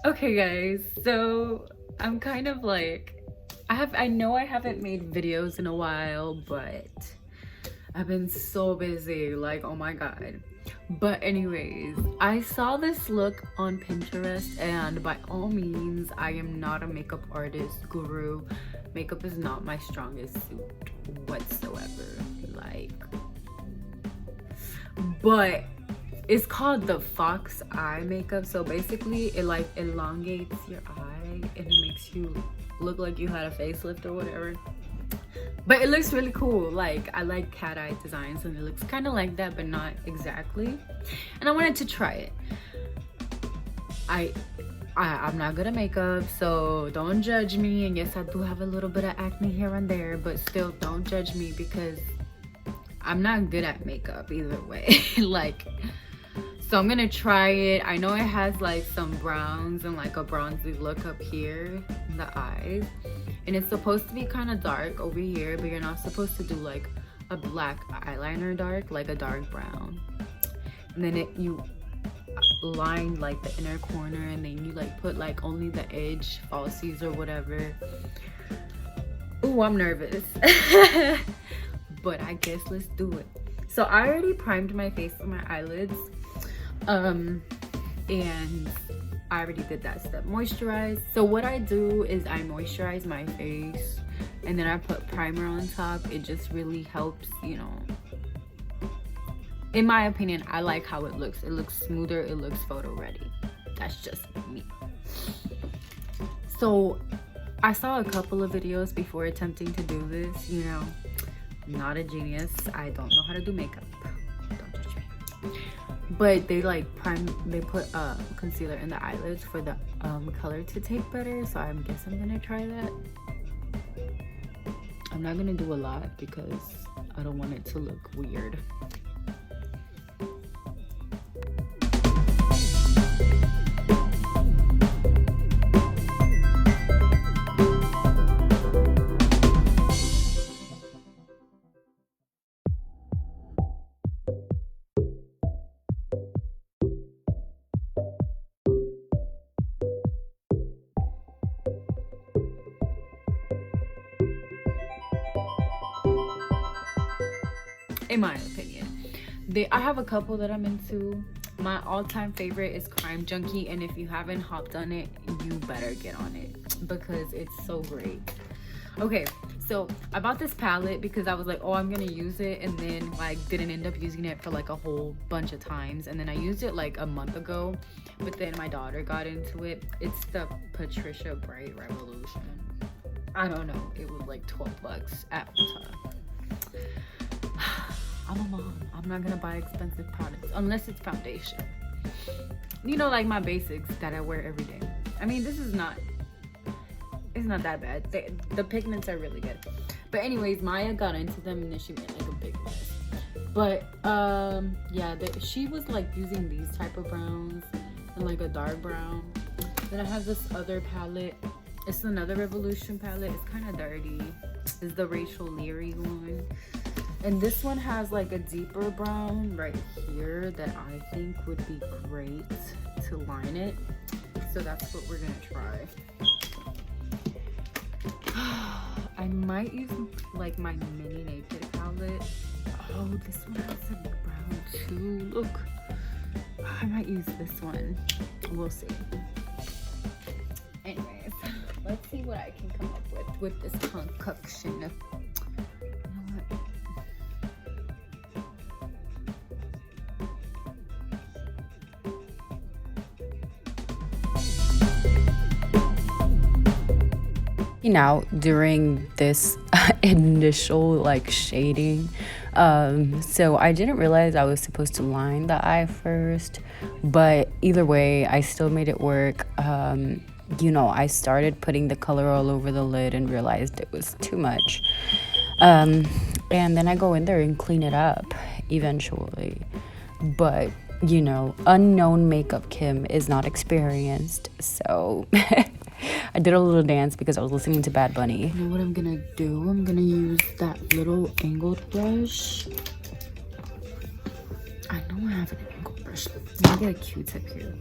Okay guys, so I'm kind of like, I know I haven't made videos in a while, but I've been so busy, like, oh my god. But anyways, I saw this look on Pinterest, and by all means, I am not a makeup artist guru. Makeup is not my strongest suit whatsoever, like, but it's called the fox eye makeup. So basically it like elongates your eye and it makes you look like you had a facelift or whatever, but it looks really cool. Like, I like cat eye designs and it looks kind of like that but not exactly, and I wanted to try it. I'm not good at makeup, so don't judge me. And yes, I do have a little bit of acne here and there, but still don't judge me because I'm not good at makeup either way. Like, so I'm gonna try it. I know it has like some browns and like a bronzy look up here in the eyes, and it's supposed to be kind of dark over here, but you're not supposed to do like a black eyeliner dark, like a dark brown. And then you line like the inner corner, and then you like put like only the edge falsies or whatever. Ooh, I'm nervous. But I guess let's do it. So I already primed my face and my eyelids, and I already did that step. Moisturize. So what I do is I moisturize my face and then I put primer on top. It just really helps, you know. In my opinion, I like how it looks. It looks smoother, it looks photo ready. That's just me. So I saw a couple of videos before attempting to do this, you know. I'm not a genius. I don't know how to do makeup. Don't judge me. But they like they put concealer in the eyelids for the color to take better. So I guess I'm gonna try that. I'm not gonna do a lot because I don't want it to look weird. In my opinion, I have a couple that I'm into. My all-time favorite is Crime Junkie, and if you haven't hopped on it, you better get on it because it's so great. Okay, so I bought this palette because I was like, oh, I'm gonna use it, and then like didn't end up using it for like a whole bunch of times. And then I used it like a month ago, but then my daughter got into it. It's the Patricia Bright Revolution. I don't know, it was like 12 bucks at Ulta. I'm a mom. I'm not gonna buy expensive products unless it's foundation. You know, like my basics that I wear every day. I mean, this is not, it's not that bad. The pigments are really good. But anyways, Maya got into them and then she made like a big mess. But yeah, she was like using these type of browns and like a dark brown. Then I have this other palette. It's another Revolution palette. It's kind of dirty. It's the Rachel Leary one. And this one has like a deeper brown right here that I think would be great to line it. So that's what we're gonna try. I might use like my mini naked palette. Oh, this one has a brown too. Look, I might use this one. We'll see. Anyways, let's see what I can come up with this concoction. Now during this initial like shading, so I didn't realize I was supposed to line the eye first, but either way I still made it work. You know, I started putting the color all over the lid and realized it was too much, and then I go in there and clean it up eventually. But you know, unknown makeup Kim is not experienced, so I did a little dance because I was listening to Bad Bunny. You know what I'm gonna do? I'm gonna use that little angled brush. I know I have an angled brush. Let me get a Q-tip here.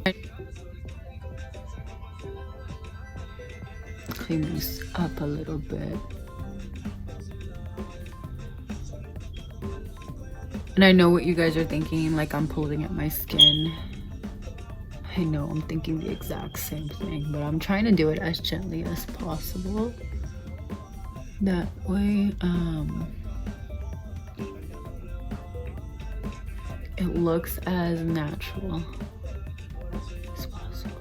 clean this up a little bit. And I know what you guys are thinking, like I'm pulling at my skin. I know I'm thinking the exact same thing, but I'm trying to do it as gently as possible. That way, it looks as natural as possible.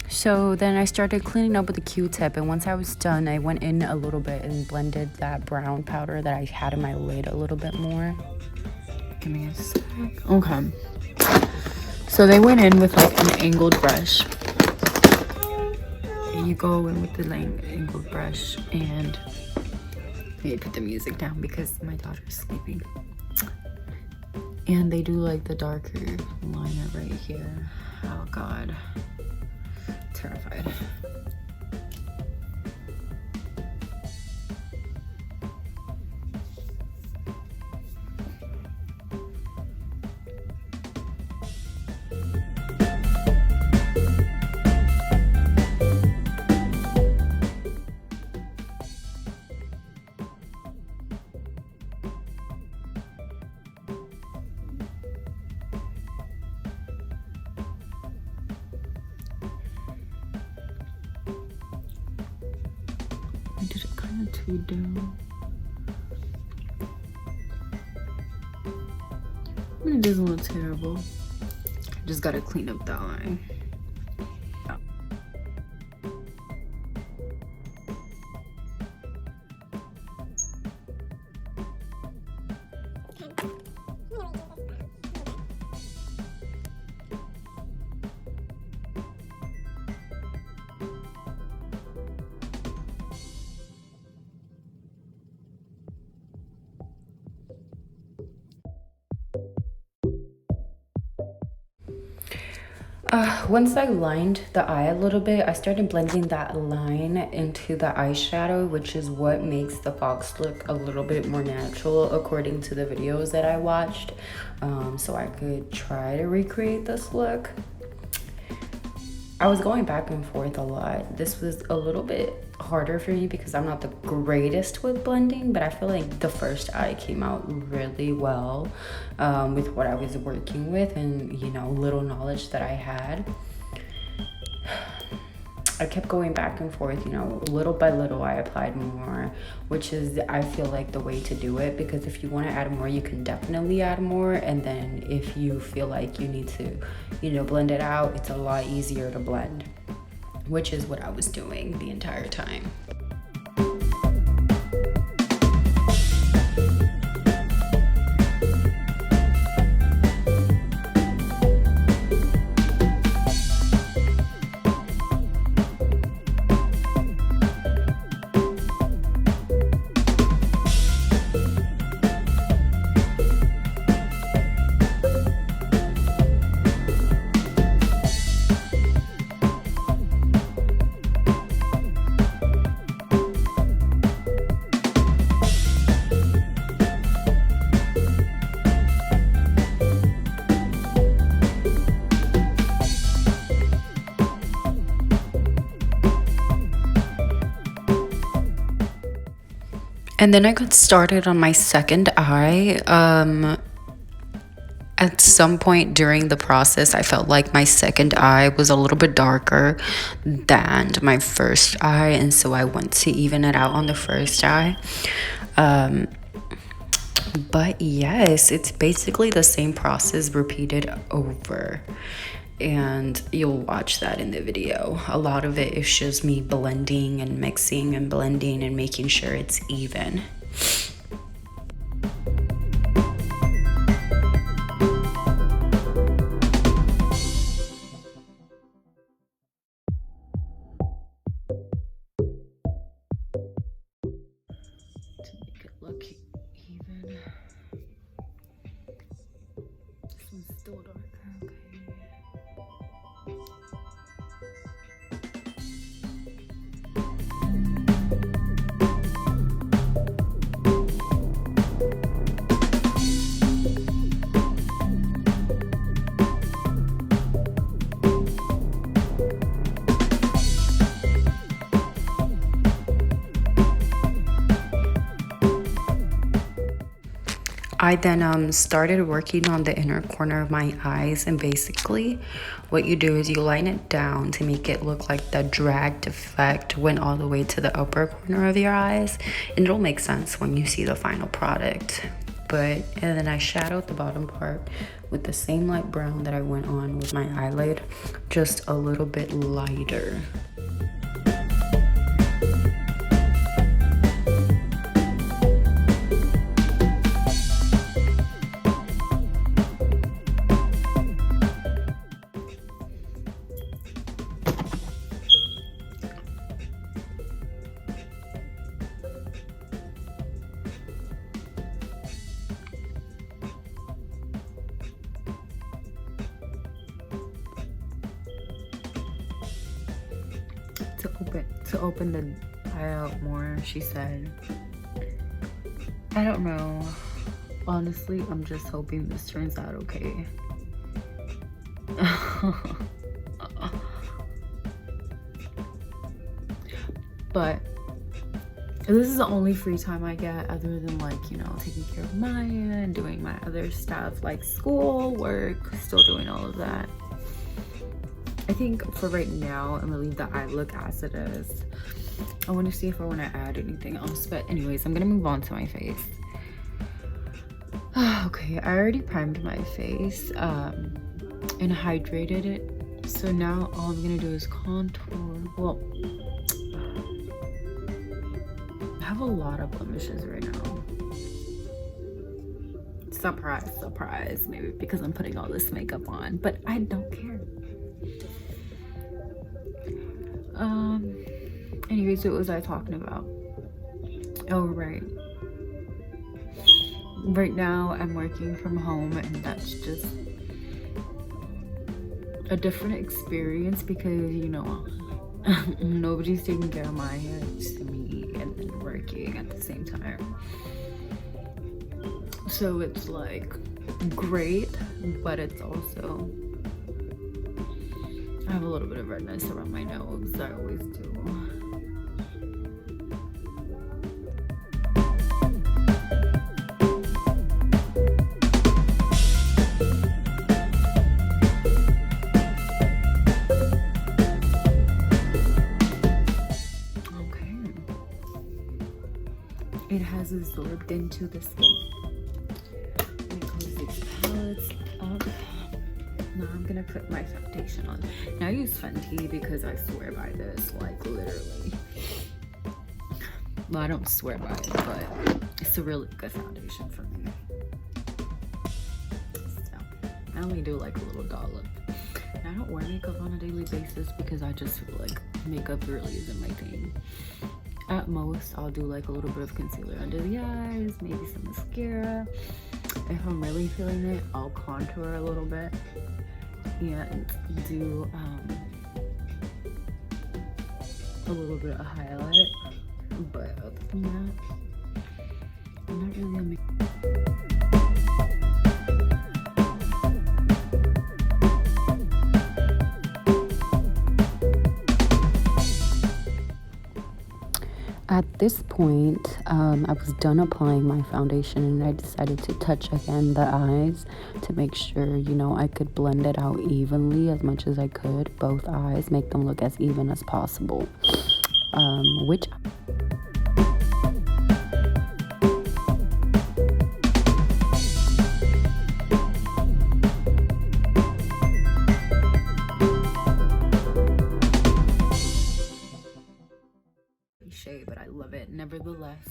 So then I started cleaning up with a Q-tip, and once I was done, I went in a little bit and blended that brown powder that I had in my lid a little bit more. Give me a sec. Okay. So they went in with like an angled brush. And you go in with the angled brush, and let me put the music down because my daughter's sleeping. And they do like the darker liner right here. Oh God. Terrified. I did it kind of too down. It doesn't look terrible. Just gotta clean up that line. Once I lined the eye a little bit, I started blending that line into the eyeshadow, which is what makes the fox look a little bit more natural according to the videos that I watched. So I could try to recreate this look. I was going back and forth a lot. This was a little bit harder for me because I'm not the greatest with blending, but I feel like the first eye came out really well with what I was working with and, you know, little knowledge that I had. I kept going back and forth, you know, little by little I applied more, which is, I feel like, the way to do it, because if you want to add more, you can definitely add more. And then if you feel like you need to, you know, blend it out, it's a lot easier to blend, which is what I was doing the entire time. And then I got started on my second eye. At some point during the process, I felt like my second eye was a little bit darker than my first eye. And so I went to even it out on the first eye. But yes, it's basically the same process repeated over. And you'll watch that in the video. A lot of it is just me blending and mixing and blending and making sure it's even. To make it look even. This one's still darker, okay. I then started working on the inner corner of my eyes, and basically what you do is you line it down to make it look like the dragged effect went all the way to the upper corner of your eyes, and it'll make sense when you see the final product. And then I shadowed the bottom part with the same light brown that I went on with my eyelid, just a little bit lighter. To open the eye out more, she said. I don't know. Honestly, I'm just hoping this turns out okay. But this is the only free time I get, other than, like, you know, taking care of Maya and doing my other stuff like school, work, still doing all of that. I think for right now, I'm gonna leave the eye look as it is. I want to see if I want to add anything else, but anyways, I'm gonna move on to my face. Okay, I already primed my face and hydrated it, so now all I'm gonna do is contour. Well, I have a lot of blemishes right now. Surprise, surprise. Maybe because I'm putting all this makeup on, but I don't care. Anyways, what was I talking about? Oh, right. Right now I'm working from home, and that's just a different experience because, you know, nobody's taking care of my hair, it's me, and then working at the same time. So it's like great, but it's also, I have a little bit of redness around my nose. I always do. Okay. It has absorbed into the skin. Let me close these palettes up. Now I'm gonna put my foundation on. Now I use Fenty because I swear by this, like, literally. Well, I don't swear by it, but it's a really good foundation for me. So I only do like a little dollop. And I don't wear makeup on a daily basis because I just feel like makeup really isn't my thing. At most, I'll do like a little bit of concealer under the eyes, maybe some mascara. If I'm really feeling it, I'll contour a little bit and do a little bit of highlight. But other than that, I'm not really a makeup. At this point, I was done applying my foundation, and I decided to touch again the eyes to make sure, you know, I could blend it out evenly as much as I could. Both eyes, make them look as even as possible. Which shade, but I love it nevertheless.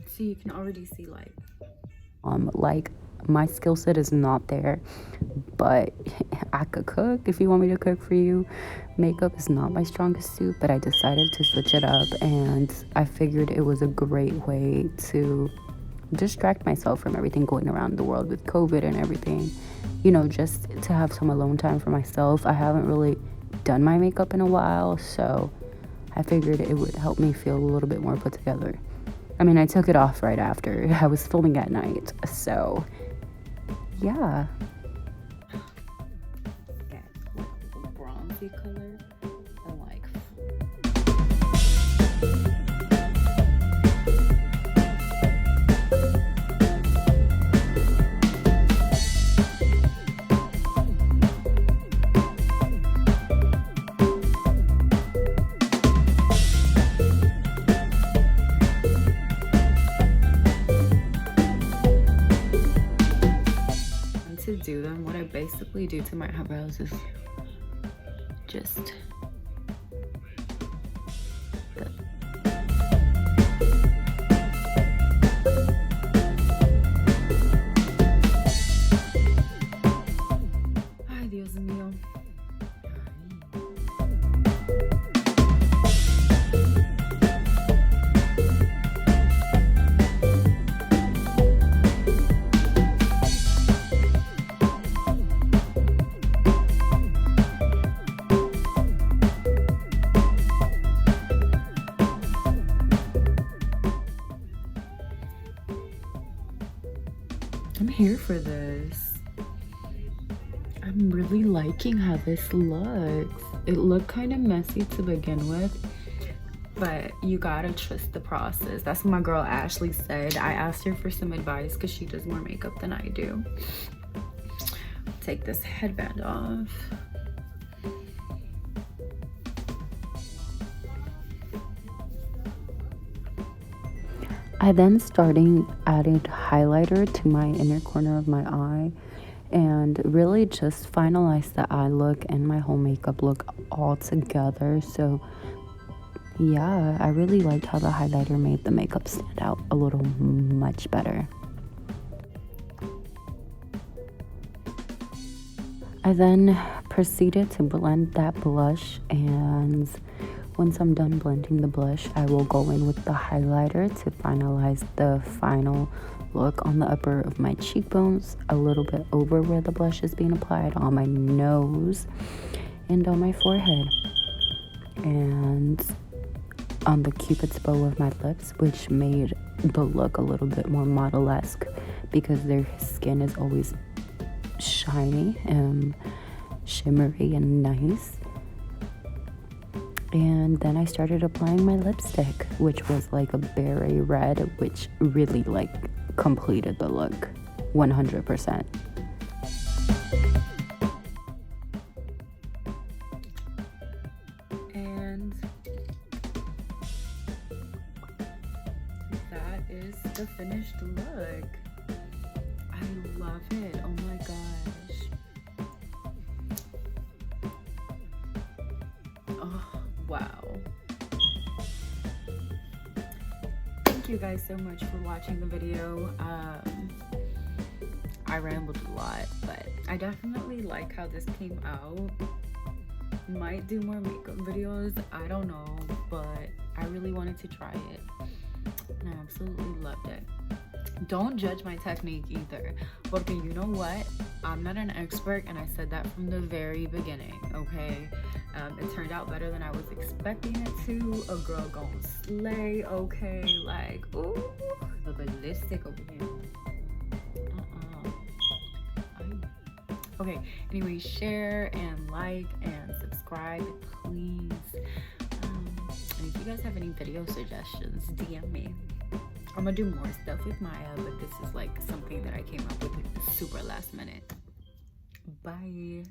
So you can already see like my skill set is not there, but I could cook if you want me to cook for you. Makeup is not my strongest suit, but I decided to switch it up, and I figured it was a great way to distract myself from everything going around the world with COVID and everything, you know, just to have some alone time for myself. I haven't really done my makeup in a while, so I figured it would help me feel a little bit more put together. I mean, I took it off right after. I was filming at night, so yeah. Get like bronzy color and like to do them, what I basically do to my eyebrows is just ay, Dios mío. I'm here for this. I'm really liking how this looks. It looked kind of messy to begin with, but you gotta trust the process. That's what my girl Ashley said. I asked her for some advice because she does more makeup than I do. Take this headband off. I then added highlighter to my inner corner of my eye and really just finalized the eye look and my whole makeup look all together. So yeah, I really liked how the highlighter made the makeup stand out a little much better. I then proceeded to blend that blush, and once I'm done blending the blush, I will go in with the highlighter to finalize the final look on the upper of my cheekbones, a little bit over where the blush is being applied, on my nose, and on my forehead, and on the cupid's bow of my lips, which made the look a little bit more model-esque because their skin is always shiny and shimmery and nice. And then I started applying my lipstick, which was like a berry red, which really like completed the look 100%. And that is the finished look. I love it. Oh my gosh. Oh, wow. Thank you guys so much for watching the video. I rambled a lot, but I definitely like how this came out. Might do more makeup videos, I don't know, but I really wanted to try it and I absolutely loved it. Don't judge my technique either, porque you know what, I'm not an expert, and I said that from the very beginning, okay? It turned out better than I was expecting it to. A girl gon' slay, okay? Like, ooh, the ballistic over here. Okay, anyway, share and like and subscribe, please. And if you guys have any video suggestions, DM me. I'm gonna do more stuff with Maya, but this is like something that I came up with super last minute. Bye.